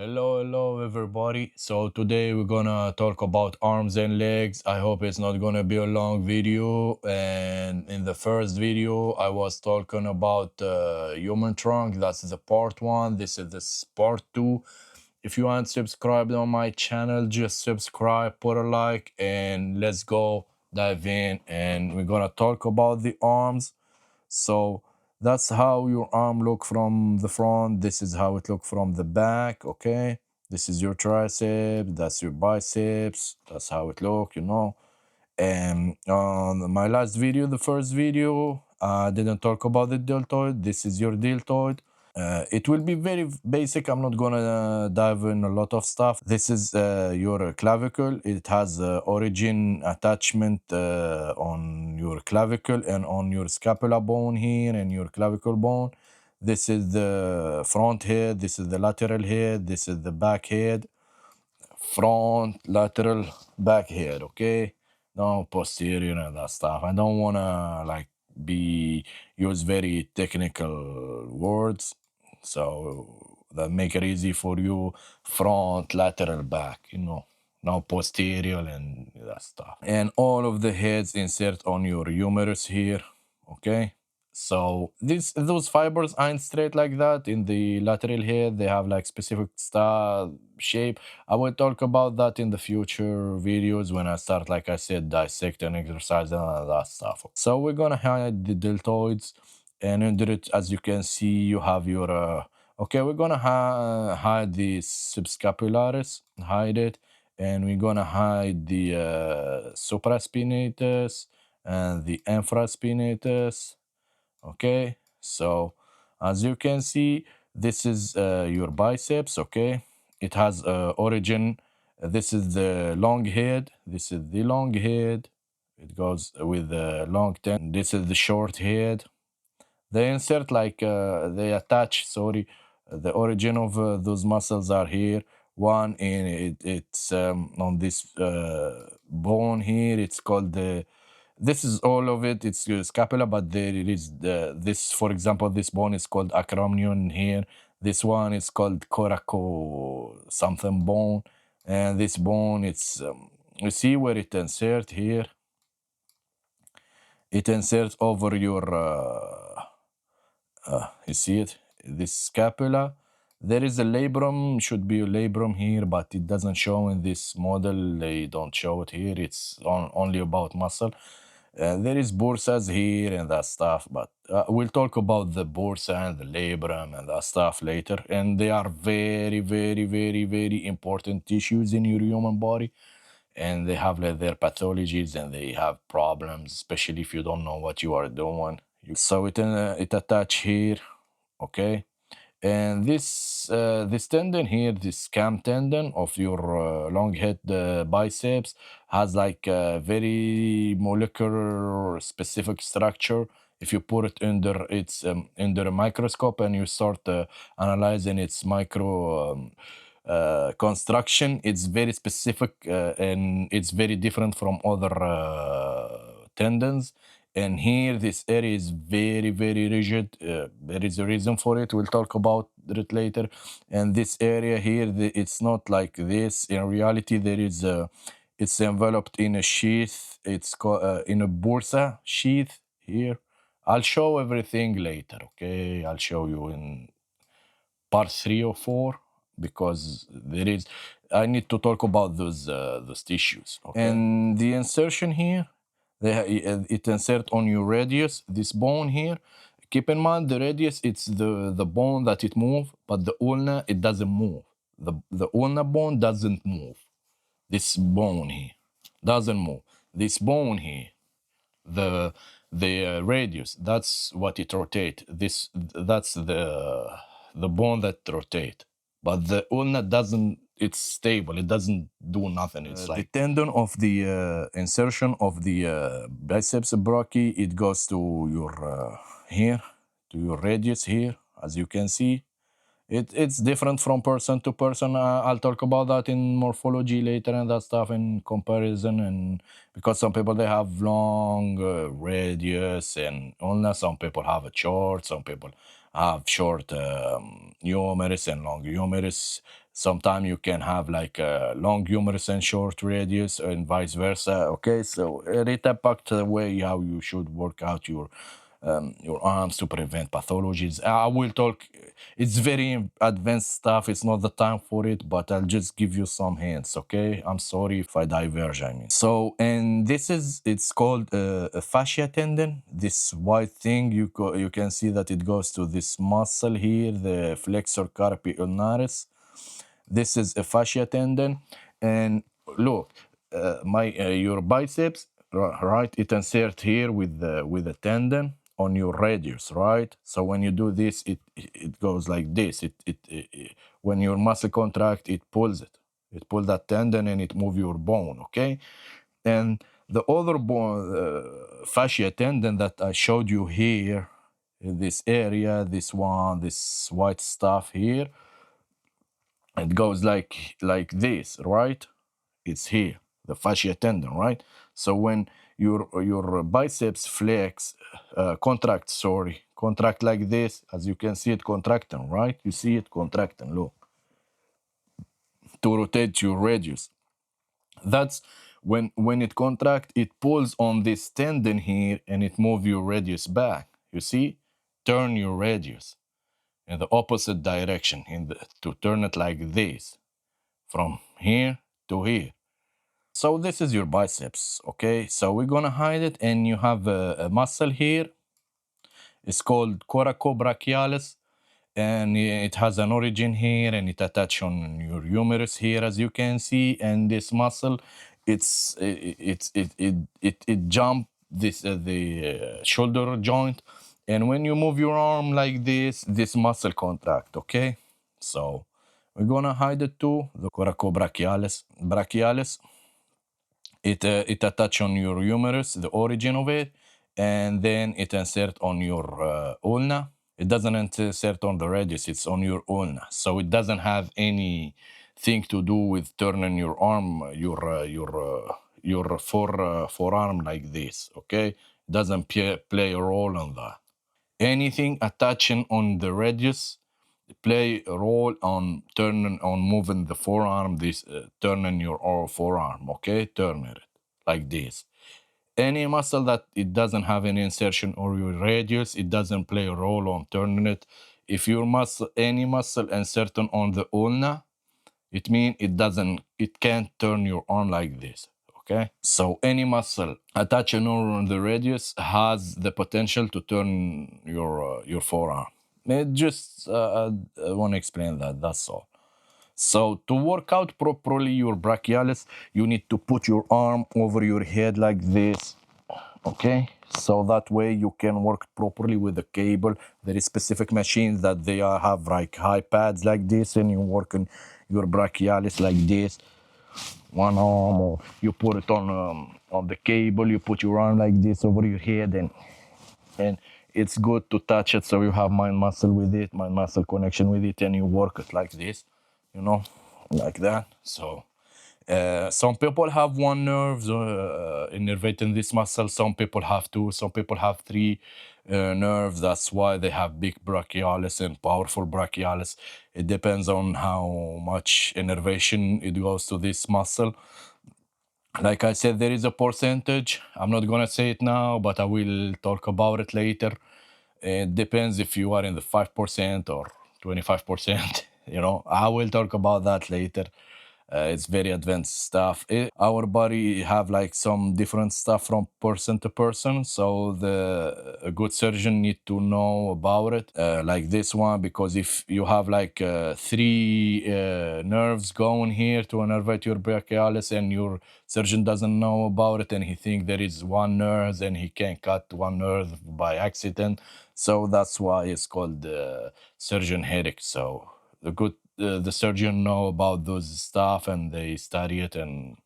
Hello everybody. So today we're gonna talk about arms and legs. I hope it's not gonna be a long video. And in the first video, I was talking about human trunk. That's the part one. This is the part two. If you aren't subscribed on my channel, just subscribe, put a like, and let's go dive in. And we're gonna talk about the arms. So that's how your arm look from the front. This is how it look from the back. Okay, this is your tricep, that's your biceps, that's how it look. And on my last video, the first video, I didn't talk about the deltoid. This is your deltoid. It will be very basic. I'm not gonna dive in a lot of stuff. This is your clavicle. It has origin attachment on your clavicle and on your scapula bone here and your clavicle bone. This is the front head. This is the lateral head. This is the back head. Front, lateral, back head. Okay, no posterior and that stuff. I don't wanna like be use very technical words, so that make it easy for you. Front, lateral, back. No posterior and that stuff. And all of the heads insert on your humerus here. Okay. So those fibers aren't straight like that. In the lateral head, they have like specific style, shape. I will talk about that in the future videos when I start, like I said, dissecting exercise and all that stuff. So we're gonna hide the deltoids, and under it, as you can see, you have your okay, we're gonna hide the subscapularis, hide it, and we're gonna hide the supraspinatus and the infraspinatus. Okay, so as you can see, this is your biceps. Okay, it has origin. This is the long head. This is the long head. It goes with the long tendon. This is the short head. They insert like they attach. Sorry, the origin of those muscles are here. One in it's on this bone here. It's called the. This is all of it. It's your scapula, but there is this. For example, this bone is called acromion here. This one is called coraco something bone, and this bone it's you see where it insert here. It inserts over your. You see it? This scapula. There is a labrum, should be a labrum here, but it doesn't show in this model. They don't show it here. It's only about muscle. There is bursas here and that stuff, but we'll talk about the bursa and the labrum and that stuff later. And they are very, very, very, very important tissues in your human body. And they have like, their pathologies and they have problems, especially if you don't know what you are doing. So it attach here, okay, and this tendon here, this cam tendon of your long head biceps has like a very molecular specific structure. If you put it under a microscope and you start analyzing its micro construction, it's very specific and it's very different from other tendons. And here, this area is very, very rigid. There is a reason for it. We'll talk about it later. And this area here, it's not like this. In reality, it's enveloped in a sheath. It's in a bursa sheath here. I'll show everything later, okay? I'll show you in part 3 or 4 because I need to talk about those tissues, okay? And the insertion here, it insert on your radius, this bone here. Keep in mind the radius, it's the bone that it move, but the ulna, it doesn't move. The ulna bone doesn't move. This bone here doesn't move. This bone here, the radius, that's what it rotate. That's the bone that rotate. But the ulna doesn't. It's stable. It doesn't do nothing. It's like the tendon of the insertion of the biceps brachii. It goes to your here, to your radius here, as you can see. It's different from person to person. I'll talk about that in morphology later and that stuff in comparison. And because some people they have long radius and ulna, some people have a short, some people have short humerus and long humerus. Sometimes you can have like a long humerus and short radius, and vice versa. Okay, so it impacts the way how you should work out your arms to prevent pathologies. I will talk. It's very advanced stuff. It's not the time for it, but I'll just give you some hints. Okay, I'm sorry if I diverge. I mean, so and this is it's called a fascia tendon. This white thing you can see that it goes to this muscle here, the flexor carpi ulnaris. This is a fascia tendon, and look, my your biceps, right? It insert here with the tendon on your radius, right? So when you do this, it goes like this. It when your muscle contract, it pulls it. It pulls that tendon and it move your bone, okay? And the other bone, fascia tendon that I showed you here, in this area, this one, this white stuff here, it goes like this, right? It's here, the fascia tendon, right? So when your biceps flex, contract like this, as you can see it contracting, right? You see it contracting, look, to rotate your radius. That's when it contract, it pulls on this tendon here and it move your radius back. You see, turn your radius in the opposite direction to turn it like this, from here to here. So this is your biceps, okay? So we're gonna hide it, and you have a muscle here. It's called coracobrachialis, and it has an origin here, and it attach on your humerus here, as you can see. And this muscle, it jump this the shoulder joint, and when you move your arm like this muscle contract, okay? So we're gonna hide it too, the coracobrachialis. It attach on your humerus, the origin of it, and then it insert on your ulna. It doesn't insert on the radius, it's on your ulna. So it doesn't have anything to do with turning your arm, your forearm like this, okay? It doesn't play a role on that. Anything attaching on the radius play a role on moving the forearm, this turning your forearm, okay? Turn it like this. Any muscle that it doesn't have any insertion or your radius, it doesn't play a role on turning it. If your muscle, any muscle inserting on the ulna, it means it can't turn your arm like this, okay? So any muscle attaching on the radius has the potential to turn your forearm. Just I want to explain that, that's all. So to work out properly your brachialis, you need to put your arm over your head like this, okay? So that way you can work properly with the cable. There is specific machines that they have like high pads like this, and you work on your brachialis like this, one arm, or you put it on the cable, you put your arm like this over your head, and it's good to touch it so you have mind muscle with it, mind muscle connection with it, and you work it like this, you know, like that. So some people have one nerve innervating this muscle, some people have two, some people have three nerves. That's why they have big brachialis and powerful brachialis. It depends on how much innervation it goes to this muscle. Like I said, there is a percentage. I'm not gonna say it now, but I will talk about it later. It depends if you are in the 5% or 25%. You know, I will talk about that later. It's very advanced stuff. Our body have like some different stuff from person to person, so a good surgeon need to know about it, like this one, because if you have like three nerves going here to innervate your brachialis, and your surgeon doesn't know about it, and he think there is one nerve, and he can cut one nerve by accident. So that's why it's called surgeon headache. So the surgeon know about those stuff, and they study it, and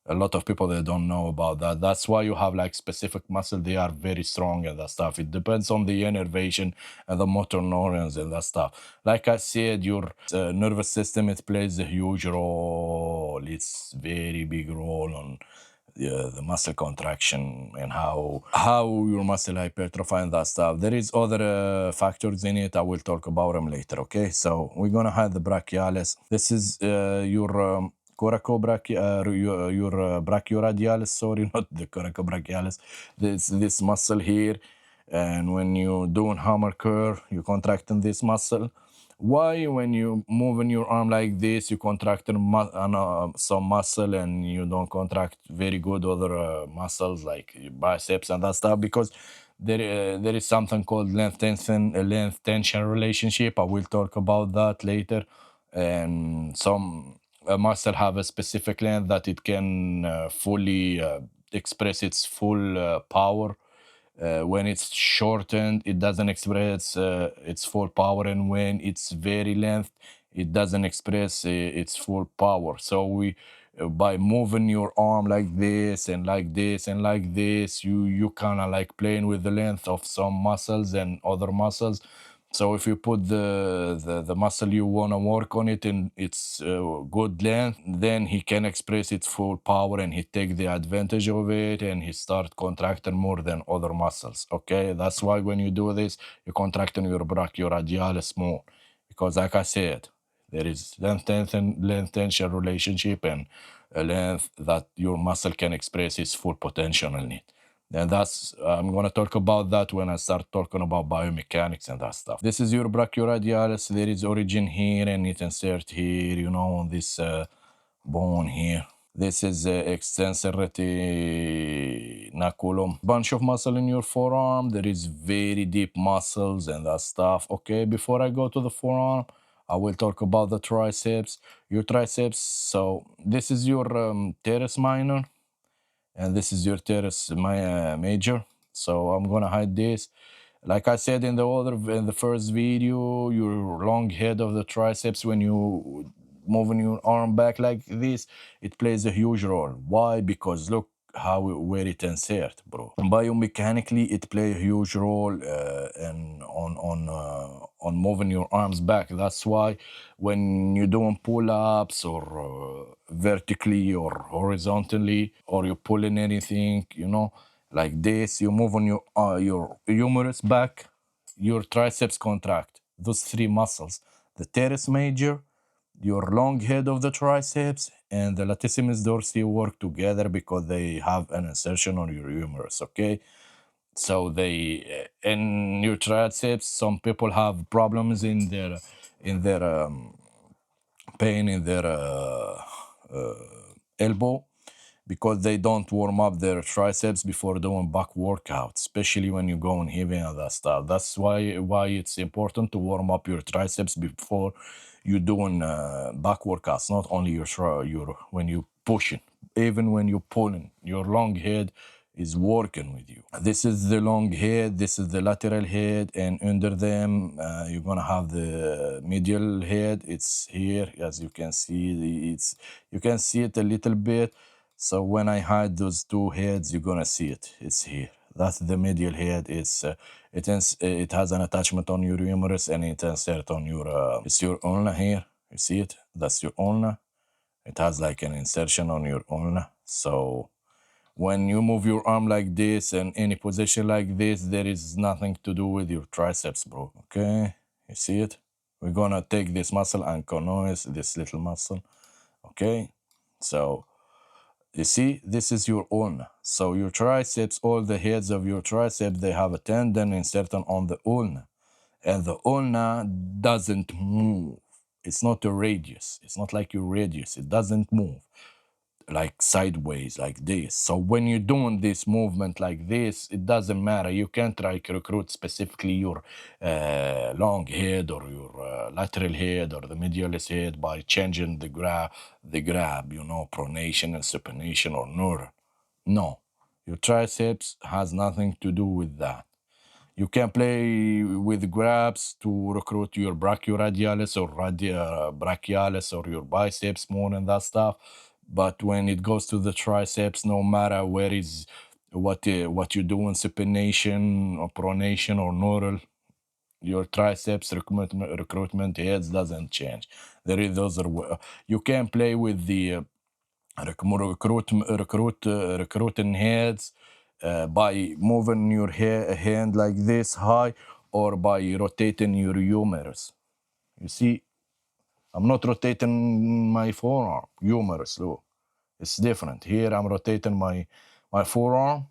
a lot of people, they don't know about that. That's why you have like specific muscle, they are very strong and that stuff. It depends on the innervation and the motor neurons and that stuff. Like I said, your nervous system, it plays a huge role. It's very big role on the muscle contraction and how your muscle hypertrophy and that stuff. There is other factors in it. I will talk about them later. Okay, so we're gonna have the brachialis. This is your your brachioradialis. Sorry, not the coracobrachialis. This muscle here, and when you're doing hammer curl, you're contracting this muscle. Why, when you moving your arm like this, you contract some muscle and you don't contract very good other muscles like your biceps and that stuff? Because there is something called length tension relationship. I will talk about that later. And some muscle have a specific length that it can fully express its full power. When it's shortened, it doesn't express its full power, and when it's very length, it doesn't express its full power. So we, by moving your arm like this and like this and like this, you kind of like playing with the length of some muscles and other muscles. So if you put the muscle you want to work on it in its good length, then he can express its full power and he take the advantage of it and he start contracting more than other muscles. Okay, that's why when you do this, you're contracting your brachioradialis more, because like I said, there is length tension relationship and a length that your muscle can express its full potential in it. And that's, I'm going to talk about that when I start talking about biomechanics and that stuff. This is your brachioradialis. There is origin here and it insert here, you know, on this bone here. This is extensor retinaculum. Bunch of muscle in your forearm. There is very deep muscles and that stuff. Okay, before I go to the forearm, I will talk about the triceps. Your triceps, so this is your teres minor and this is your teres major. So I'm gonna hide this. Like I said in the first video, your long head of the triceps, when you moving your arm back like this, it plays a huge role. Why? Because look how where it insert, bro. And biomechanically, it play a huge role on moving your arms back. That's why when you're doing pull-ups or vertically or horizontally, or you're pulling anything, you know, like this, you move on your humerus back, your triceps contract. Those three muscles, the teres major, your long head of the triceps, and the latissimus dorsi work together because they have an insertion on your humerus, okay? So they, in your triceps, some people have problems in their pain in their elbow because they don't warm up their triceps before doing back workouts, especially when you're going heavy and that stuff. That's why it's important to warm up your triceps before you're doing back workouts. Not only your when you pushing, even when you're pulling, your long head is working with you. This is the long head, this is the lateral head, and under them you're gonna have the medial head. It's here, as you can see. You can see it a little bit. So when I hide those two heads, you're gonna see it. It's here. That's the medial head. It has an attachment on your humerus and it insert on your it's your ulna here. You see it? That's your ulna. It has like an insertion on your ulna. So when you move your arm like this and any position like this, there is nothing to do with your triceps, bro. Okay, you see it? We're gonna take this muscle and conois, this little muscle. Okay, so you see, this is your ulna. So your triceps, all the heads of your triceps, they have a tendon inserted on the ulna. And the ulna doesn't move. It's not a radius. It's not like your radius. It doesn't move like sideways like this. So when you're doing this movement like this, it doesn't matter. You can't like recruit specifically your long head or your lateral head or the medialis head by changing the grab, you know, pronation and supination or neural. No, your triceps has nothing to do with that. You can play with grabs to recruit your brachioradialis or brachialis or your biceps more and that stuff. But when it goes to the triceps, no matter where is what you're doing, supination or pronation or neural, your triceps recruitment heads doesn't change. There is those are you can play with the recruiting heads by moving your hand like this high, or by rotating your humerus. You see, I'm not rotating my forearm, humerus, look. It's different. Here I'm rotating my forearm,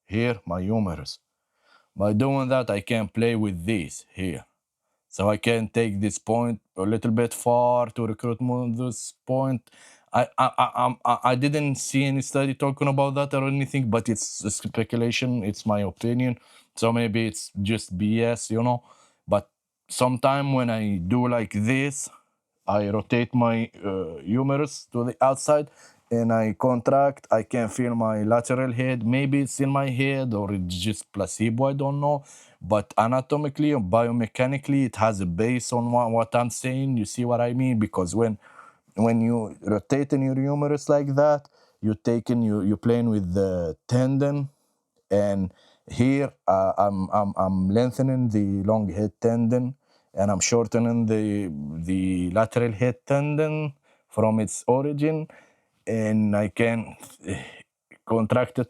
here my humerus. By doing that, I can play with this here. So I can take this point a little bit far to recruit more this point. I didn't see any study talking about that or anything, but it's a speculation. It's my opinion. So maybe it's just BS, you know. But sometime when I do like this, I rotate my humerus to the outside and I contract. I can feel my lateral head. Maybe it's in my head or it's just placebo. I don't know. But anatomically or biomechanically, it has a base on what I'm saying. You see what I mean? Because when you rotate in your humerus like that, you're playing with the tendon, and here I'm lengthening the long head tendon, and I'm shortening the lateral head tendon from its origin, and I can contract it.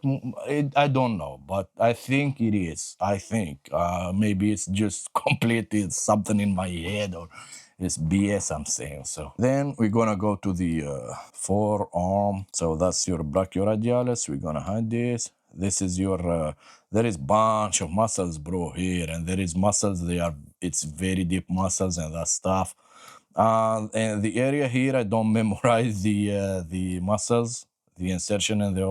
I don't know, but I think it is. I think maybe it's just completely something in my head, or it's BS I'm saying. So then we're gonna go to the forearm. So that's your brachioradialis. We're gonna hide this. This is your there is bunch of muscles, bro, here, and there is muscles. It's very deep muscles and that stuff. And the area here, I don't memorize the muscles, the insertion and the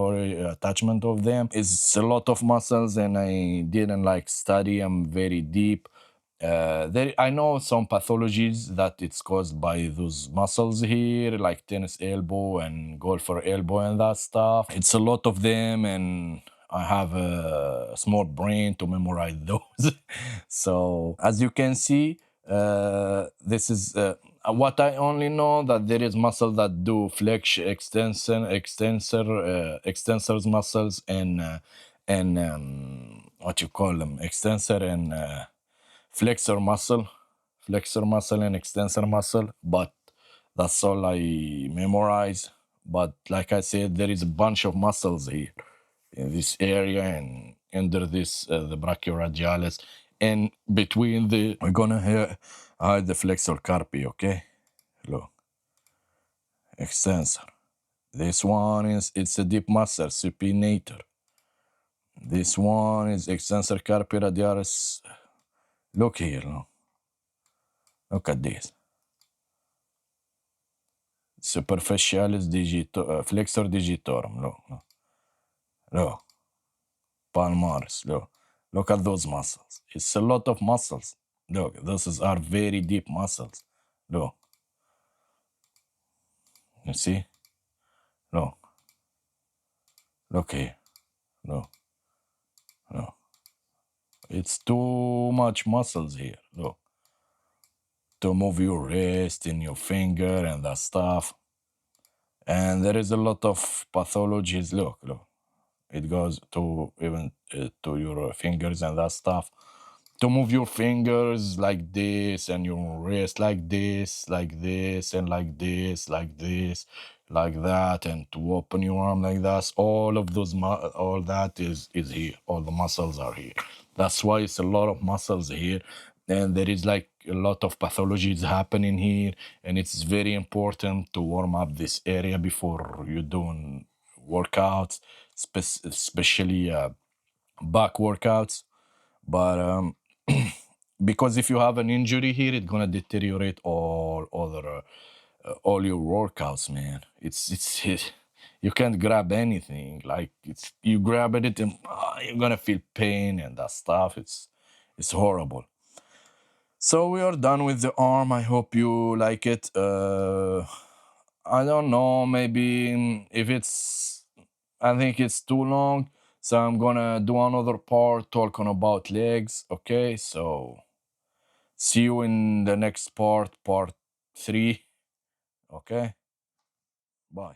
attachment of them. It's a lot of muscles, and I didn't like study them very deep. I know some pathologies that it's caused by those muscles here, like tennis elbow and golfer elbow and that stuff. It's a lot of them, and I have a small brain to memorize those. So as you can see, this is what I only know, that there is muscle that do flex, extensors muscles, and what you call them, extensor and flexor muscle and extensor muscle, but that's all I memorize. But like I said, there is a bunch of muscles here in this area and under this the brachioradialis, and between we're gonna hide the flexor carpi. Okay, look, extensor. This one it's a deep muscle, supinator. This one is extensor carpi radialis. Look here, look at this. Superficialis flexor digitorum. Look, palmaris. Look at those muscles. It's a lot of muscles. Look, are very deep muscles. Look, you see? Look here. Look. It's too much muscles here. Look, to move your wrist and your finger and that stuff. And there is a lot of pathologies. Look. It goes to even to your fingers and that stuff. To move your fingers like this, and your wrist like this, and like this, like that, and to open your arm like that. All of those, all that is here. All the muscles are here. That's why it's a lot of muscles here, and there is like a lot of pathologies happening here, and it's very important to warm up this area before you're doing workouts, especially back workouts. But because if you have an injury here, it's gonna deteriorate all your workouts, man. You can't grab anything. Like you grab it and you're gonna feel pain and that stuff. It's horrible. So we are done with the arm. I hope you like it. I don't know. Maybe if it's, I think it's too long. So I'm gonna do another part talking about legs. Okay. So see you in the next part 3. Okay. Bye.